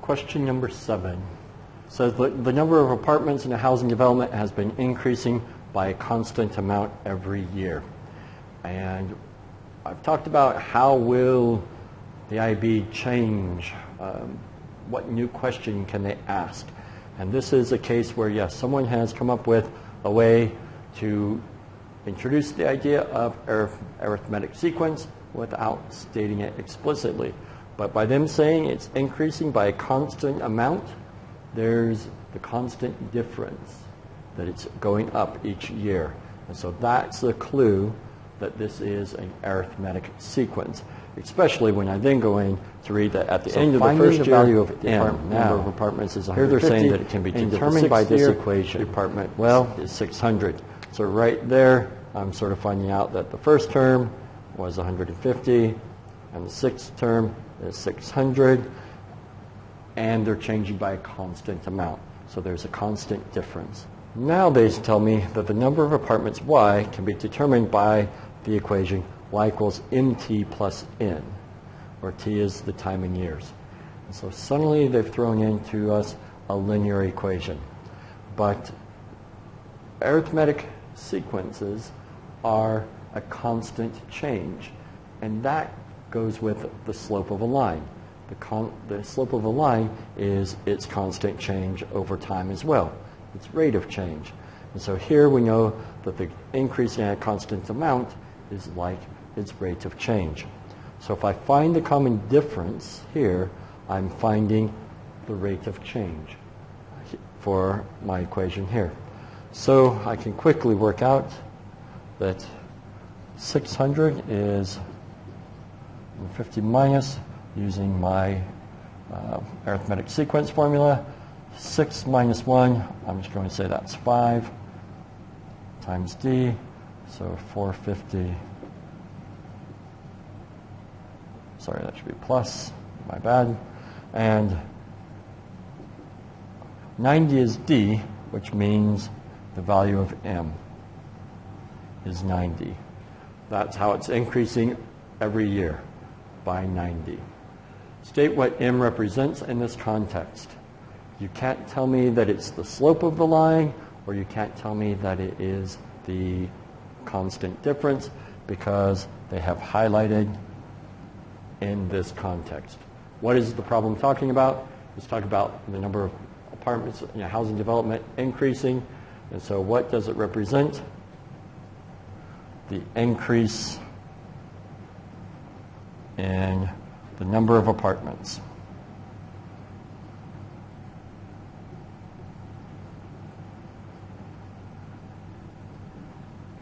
Question number 7 says that the number of apartments in a housing development has been increasing by a constant amount every year. And I've talked about how will the IB change, what new question can they ask. And this is a case where, yes, someone has come up with a way to introduce the idea of arithmetic sequence without stating it explicitly. But by them saying it's increasing by a constant amount, there's the constant difference that it's going up each year. And so that's the clue that this is an arithmetic sequence, especially when I then go in to read that at the end of the first year, value of the number of apartments is 150. Here they're saying that it can be determined by this equation. The apartment, is 600. So right there, I'm sort of finding out that the first term was 150, and the sixth term is 600, and they're changing by a constant amount. So there's a constant difference. Now they tell me that the number of apartments Y can be determined by the equation Y equals MT plus N, where T is the time in years. And so suddenly they've thrown into us a linear equation. But arithmetic sequences are a constant change, and that goes with the slope of a line. The slope of a line is its constant change over time as well, its rate of change. And so here we know that the increase in a constant amount is like its rate of change. So if I find the common difference here, I'm finding the rate of change for my equation here. So I can quickly work out that 600 is 50 minus, using my arithmetic sequence formula, 6 minus 1, I'm just going to say that's 5 times D, so 450, sorry, that should be plus, my bad, and 90 is D, which means the value of M is 90. That's how it's increasing every year, by 90. State what M represents in this context. You can't tell me that it's the slope of the line, or you can't tell me that it is the constant difference, because they have highlighted in this context. What is the problem talking about? It's talking about the number of apartments in a housing development increasing. And so what does it represent? The increase in the number of apartments.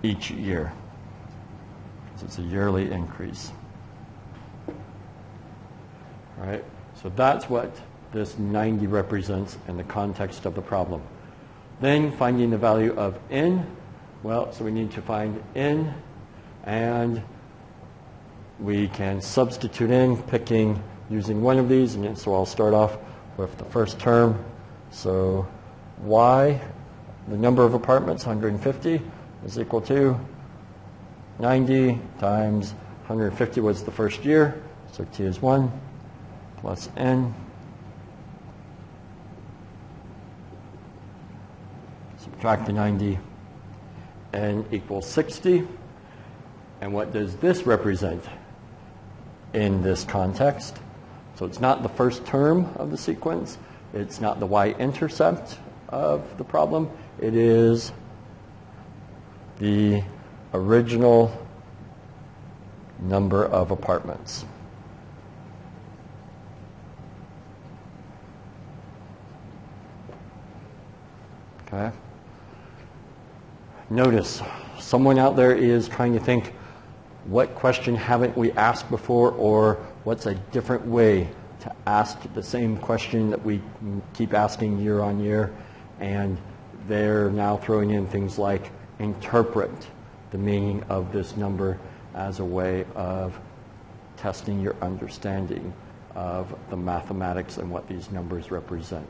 Each year. So it's a yearly increase. All right? So that's what this 90 represents in the context of the problem. Then finding the value of N. Well, so we need to find N, and we can substitute in, picking, using one of these, and so I'll start off with the first term. So Y, the number of apartments, 150, is equal to 90 times 150 was the first year, so T is 1, plus N. Subtract the 90, N equals 60. And what does this represent in this context? So it's not the first term of the sequence. It's not the y-intercept of the problem. It is the original number of apartments. Okay. Notice, someone out there is trying to think, what question haven't we asked before, or what's a different way to ask the same question that we keep asking year on year? And they're now throwing in things like interpret the meaning of this number as a way of testing your understanding of the mathematics and what these numbers represent.